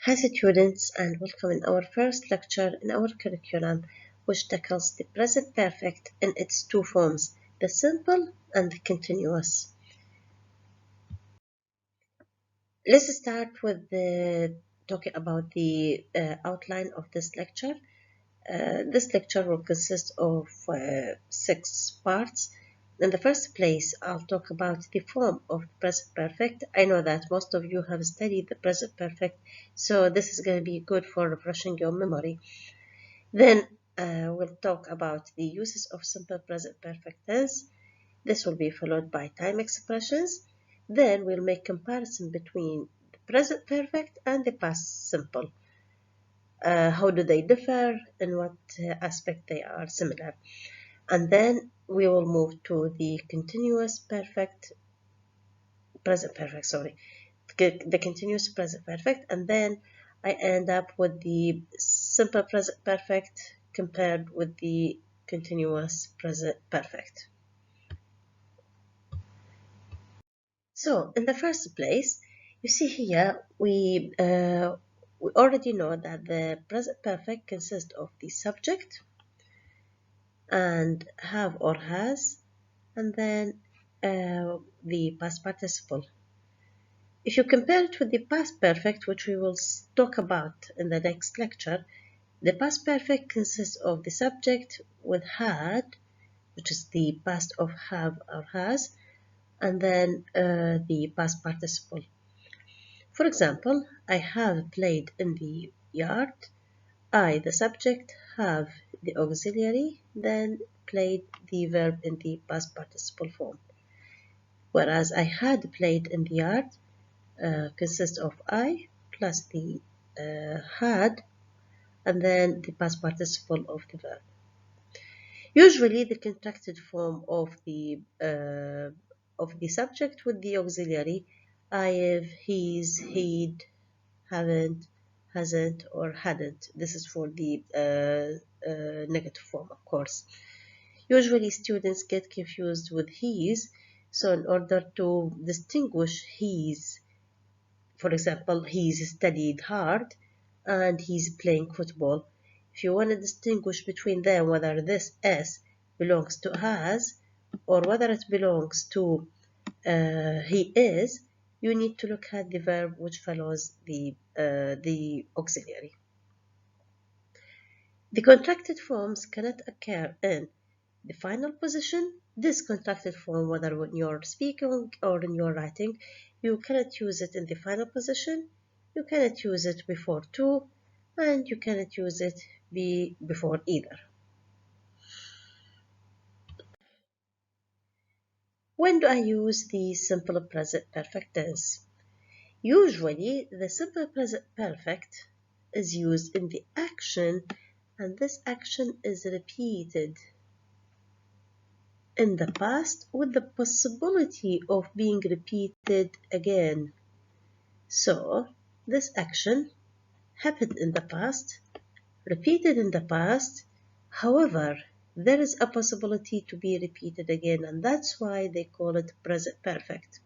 Hi students, and welcome in our first lecture in our curriculum, which tackles the present perfect in its two forms, the simple and the continuous. Let's start with talking about the outline of this lecture. This lecture will consist of 6 parts. In the first place, I'll talk about the form of the present perfect. I know that most of you have studied the present perfect, so this is going to be good for refreshing your memory. Then we'll talk about the uses of simple present perfect tense. This will be followed by time expressions. Then we'll make comparison between the present perfect and the past simple. How do they differ? In what aspect they are similar? And then we will move to the continuous present perfect, the continuous present perfect, and then I end up with the simple present perfect compared with the continuous present perfect. So in the first place, you see here we already know that the present perfect consists of the subject and have or has, and then the past participle. If you compare it with the past perfect, which we will talk about in the next lecture, the past perfect consists of the subject with had, which is the past of have or has, and then the past participle. For example, I have played in the yard. I, the subject, have the auxiliary, then played the verb in the past participle form. Whereas I had played in the yard consists of I plus the had and then the past participle of the verb. Usually the contracted form of the subject with the auxiliary I have, he's, he'd, haven't, hasn't, or hadn't. This is for the negative form, of course. Usually students get confused with he's, so in order to distinguish he's, for example, he's studied hard and he's playing football. If you want to distinguish between them whether this S belongs to has or whether it belongs to he is, you need to look at the verb which follows the auxiliary. The contracted forms cannot occur in the final position. This contracted form, whether when you're speaking or in your writing, you cannot use it in the final position, you cannot use it before to, and you cannot use it before either. When do I use the simple present perfect tense? Usually, the simple present perfect is used in the action, and this action is repeated in the past with the possibility of being repeated again. So, this action happened in the past, repeated in the past, however, there is a possibility to be repeated again, and that's why they call it present perfect.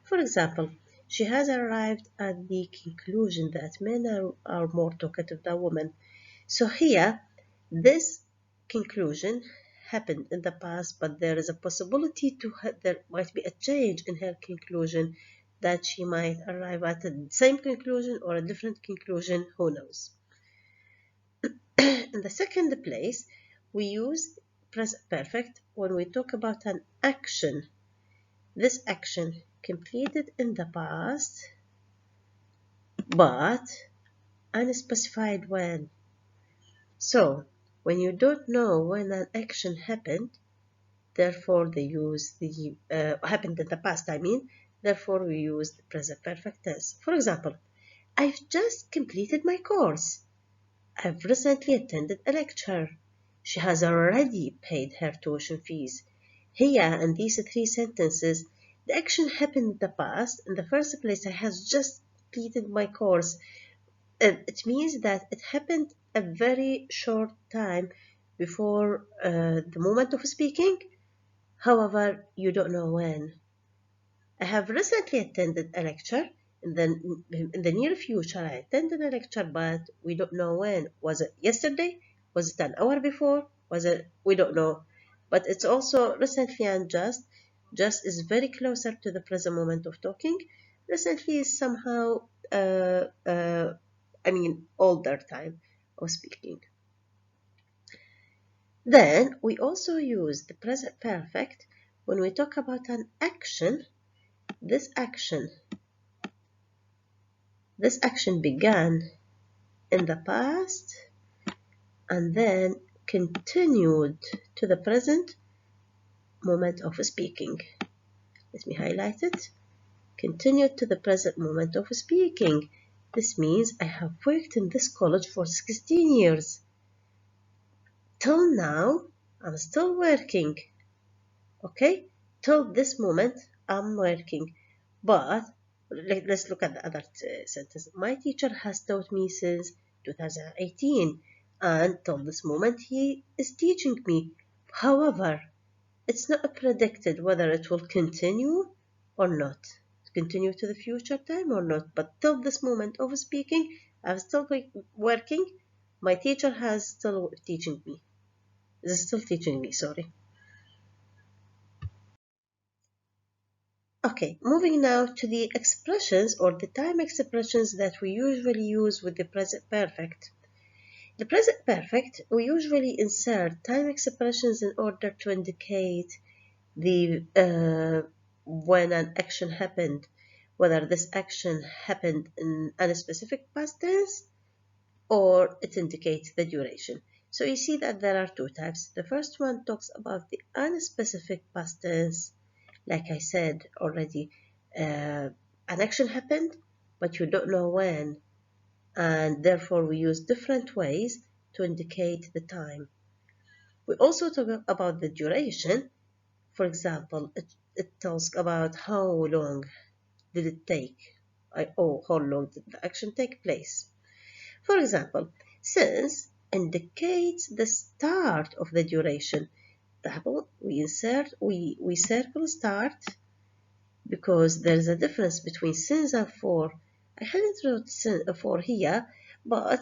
For example, she has arrived at the conclusion that men are more talkative than women. So here, this conclusion happened in the past, but there is a possibility there might be a change in her conclusion, that she might arrive at the same conclusion or a different conclusion, who knows. In the second place, we use present perfect when we talk about an action. This action completed in the past, but unspecified when. So, when you don't know when an action happened, therefore they use the happened in the past, therefore we use the present perfect tense. For example, I've just completed my course. I've recently attended a lecture. She has already paid her tuition fees. Here, in these 3 sentences, the action happened in the past. In the first place, I have just completed my course. It means that it happened a very short time before the moment of speaking. However, you don't know when. I have recently attended a lecture. in the near future, I attended a lecture, but we don't know when. Was it yesterday? Was it an hour before? Was it? We don't know. But it's also recently and just. Just is very closer to the present moment of talking. Recently is somehow, older time of speaking. Then we also use the present perfect when we talk about an action. This action began in the past and then continued to the present moment of speaking. Let me highlight it. Continued to the present moment of speaking. This means I have worked in this college for 16 years. Till now, I'm still working. Okay? Till this moment, I'm working. But let's look at the other sentence. My teacher has taught me since 2018, and till this moment he is teaching me. However, it's not predicted whether it will continue or not, continue to the future time or not. But till this moment of speaking, I'm still working. My teacher is still teaching me. Sorry. Okay, moving now to the expressions or the time expressions that we usually use with the present perfect. The present perfect, we usually insert time expressions in order to indicate the when an action happened, whether this action happened in a specific past tense or it indicates the duration. So you see that there are two types. The first one talks about the unspecific past tense. Like I said already, an action happened, but you don't know when, and therefore we use different ways to indicate the time. We also talk about the duration. For example, it tells about how long did it take, or how long did the action take place. For example, since indicates the start of the duration. We circle start because there's a difference between since and for. I hadn't wrote for here, but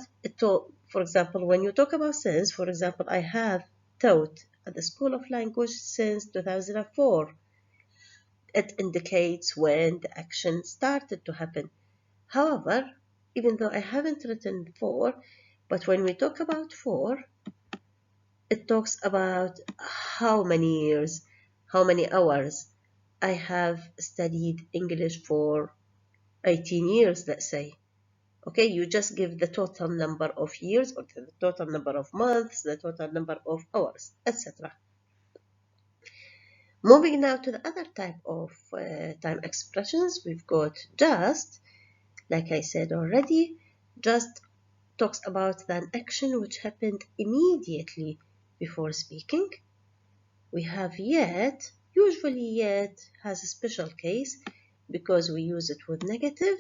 for example, when you talk about since, for example, I have taught at the School of Language since 2004. It indicates when the action started to happen. However, even though I haven't written for, but when we talk about for, it talks about how many years, how many hours. I have studied English for 18 years, let's say. Okay, you just give the total number of years or the total number of months, the total number of hours, etc. Moving now to the other type of time expressions, we've got just. Like I said already, just talks about an action which happened immediately before speaking. We have yet. Usually yet has a special case because we use it with negative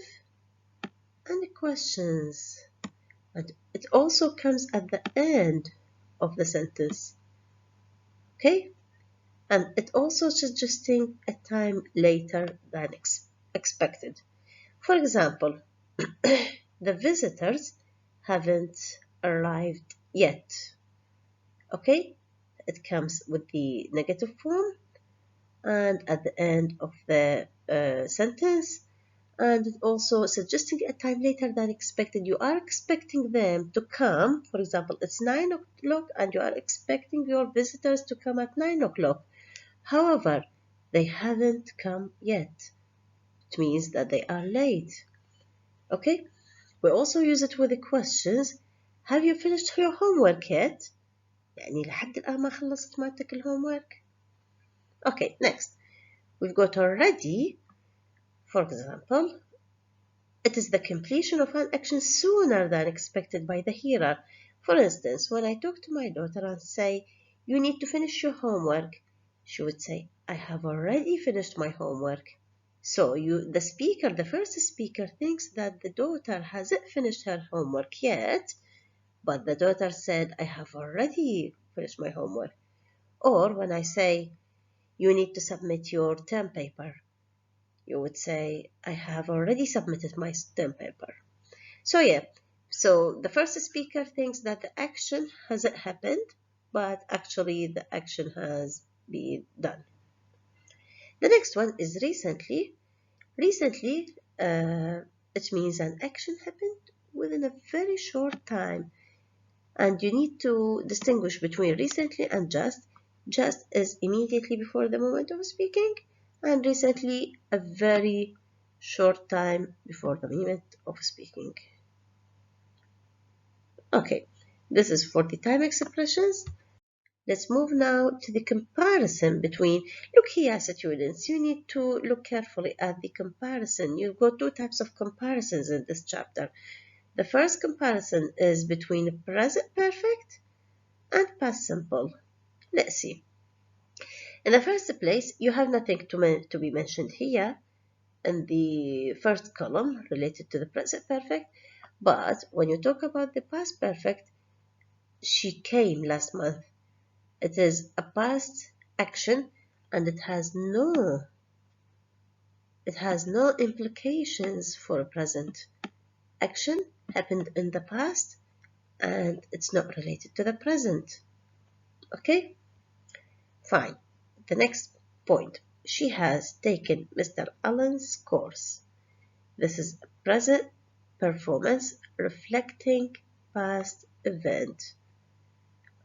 and questions. And it also comes at the end of the sentence. Okay? And it also suggesting a time later than expected. For example, the visitors haven't arrived yet. Okay? It comes with the negative form and at the end of the sentence, and it also suggesting a time later than expected. You are expecting them to come. For example, it's 9 o'clock and you are expecting your visitors to come at 9 o'clock. However, they haven't come yet. It means that they are late. Okay? We also use it with the questions. Have you finished your homework yet? يعني لحد الآن ما خلصت مالتك الhomework. Okay, next. We've got already. For example, it is the completion of an action sooner than expected by the hearer. For instance, when I talk to my daughter and say, you need to finish your homework, she would say, I have already finished my homework. So the first speaker thinks that the daughter hasn't finished her homework yet, but the daughter said, I have already finished my homework. Or when I say, you need to submit your term paper, you would say, I have already submitted my STEM paper. So yeah, so the first speaker thinks that the action hasn't happened, but actually the action has been done. The next one is recently. Recently, it means an action happened within a very short time. And you need to distinguish between recently and just. Just is immediately before the moment of speaking, and recently a very short time before the moment of speaking. Okay, this is for the time expressions. Let's move now to the comparison between, look here students, you need to look carefully at the comparison. You've got two types of comparisons in this chapter. The first comparison is between present perfect and past simple. Let's see. In the first place, you have nothing to be mentioned here in the first column related to the present perfect, but when you talk about the past perfect, she came last month. It is a past action and it has no implications for a present. Action happened in the past and it's not related to the present. Okay? Fine. The next point. She has taken Mr. Allen's course. This is a present performance reflecting past event.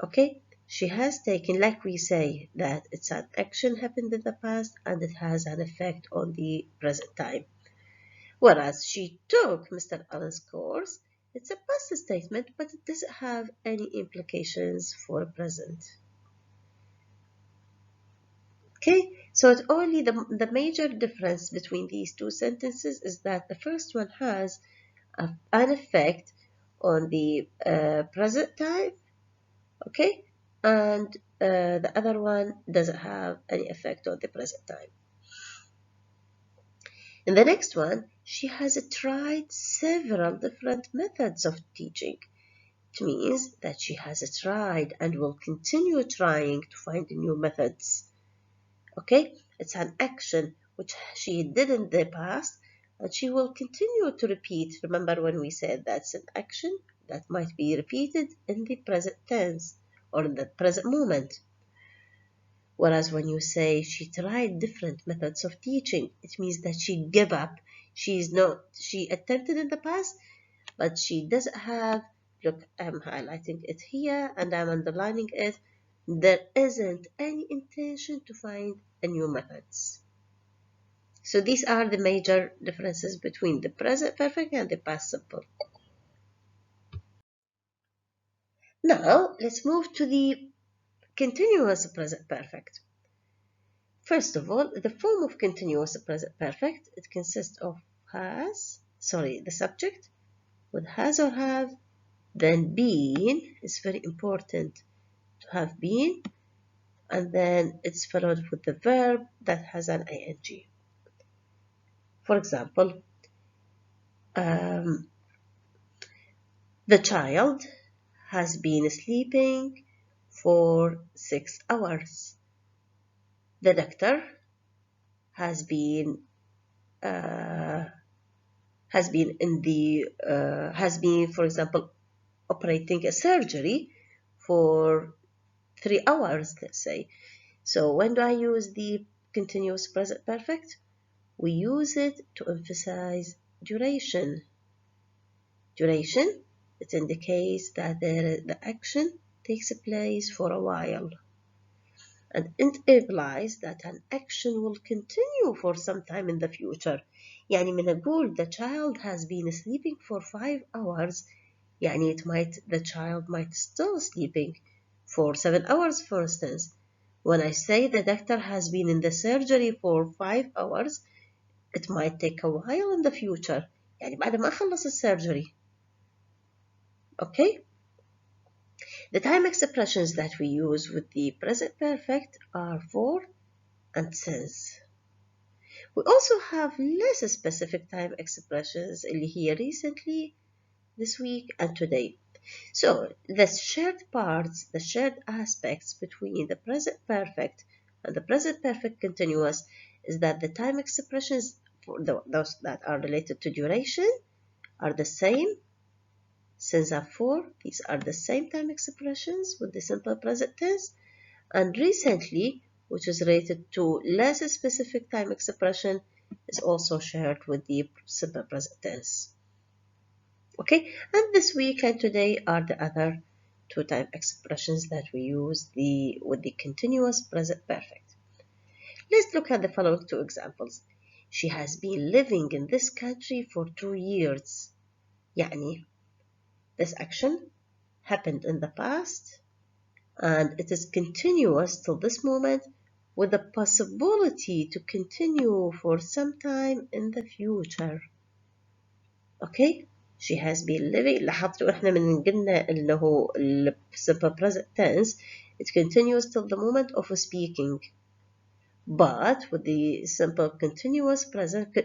Okay? She has taken, like we say, that it's an action happened in the past and it has an effect on the present time. Whereas she took Mr. Allen's course, it's a past statement, but it doesn't have any implications for present. Okay, so it's only the major difference between these two sentences is that the first one has an effect on the present time, okay, and the other one doesn't have any effect on the present time. In the next one, she has tried several different methods of teaching. It means that she has tried and will continue trying to find new methods. Okay, it's an action which she did in the past and she will continue to repeat. Remember when we said that's an action that might be repeated in the present tense or in the present moment. Whereas when you say she tried different methods of teaching, it means that she gave up. She attempted in the past, but she doesn't have, look, I'm highlighting it here and I'm underlining it. There isn't any intention to find a new methods. So these are the major differences between the present perfect and the past simple. Now let's move to the continuous present perfect. First of all, the form of continuous present perfect, it consists of the subject with has or have, then been is very important to have been, and then it's followed with the verb that has an ing. For example, the child has been sleeping for 6 hours. The doctor has been for example, operating a surgery for 3 hours, let's say. So when do I use the continuous present perfect? We use it to emphasize duration. Duration, it indicates that the action takes place for a while. And it implies that an action will continue for some time in the future. يعني من أقول the child has been sleeping for 5 hours, يعني the child might still sleeping for 7 hours, for instance. When I say the doctor has been in the surgery for 5 hours, it might take a while in the future. يعني بعد ما خلص السيرجري. Okay? The time expressions that we use with the present perfect are for and since. We also have less specific time expressions here recently, this week, and today. So the shared parts, the shared aspects between the present perfect and the present perfect continuous is that the time expressions for those that are related to duration are the same. Since are for, these are the same time expressions with the simple present tense. And recently, which is related to less specific time expression, is also shared with the simple present tense. Okay, and this week and today are the other two time expressions that we use with the continuous present perfect. Let's look at the following two examples. She has been living in this country for 2 years. يعني this action happened in the past and it is continuous till this moment with the possibility to continue for some time in the future. Okay, she has been living. لاحظتوا احنا من قلنا اللي هو simple present tense, it continues till the moment of speaking. But with the simple continuous present,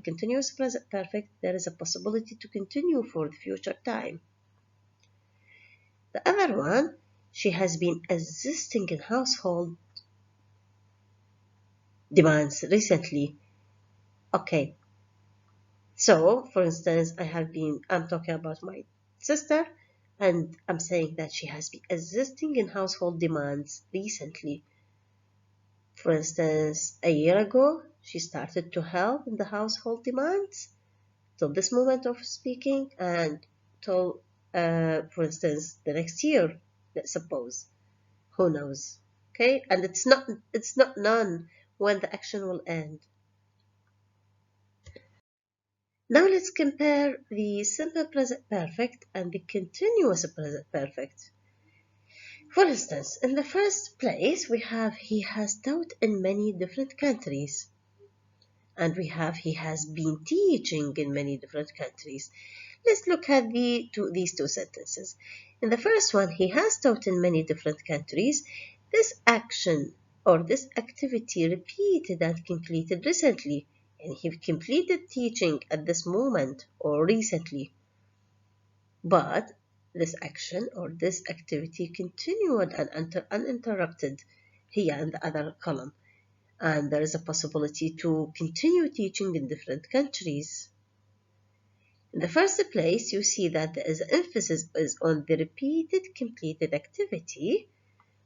continuous present perfect, there is a possibility to continue for the future time. The other one, she has been assisting in household demands recently. Okay, so for instance, I'm talking about my sister, and I'm saying that she has been assisting in household demands recently. For instance, a year ago, she started to help in the household demands till this moment of speaking, and till, for instance, the next year, let's suppose. Who knows? Okay, and it's not known when the action will end. Now let's compare the simple present perfect and the continuous present perfect. For instance, in the first place, we have he has taught in many different countries. And we have he has been teaching in many different countries. Let's look at these two sentences. In the first one, he has taught in many different countries. This action or this activity repeated and completed recently. And he completed teaching at this moment or recently. But this action or this activity continued and uninterrupted here in the other column. And there is a possibility to continue teaching in different countries. In the first place, you see that there is emphasis is on the repeated completed activity,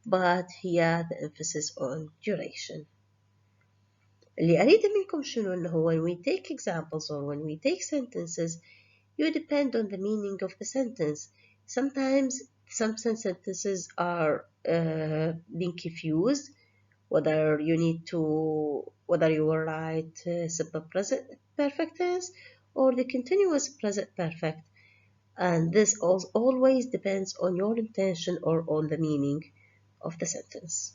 but here the emphasis on duration. اللي أريد منكم شنو إنه when we take examples or when we take sentences, you depend on the meaning of the sentence. Sometimes some sentences are being confused, whether you will write simple present perfect tense or the continuous present perfect, and this always depends on your intention or on the meaning of the sentence.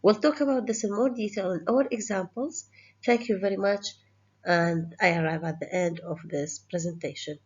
We'll talk about this in more detail in our examples. Thank you very much, and I arrive at the end of this presentation.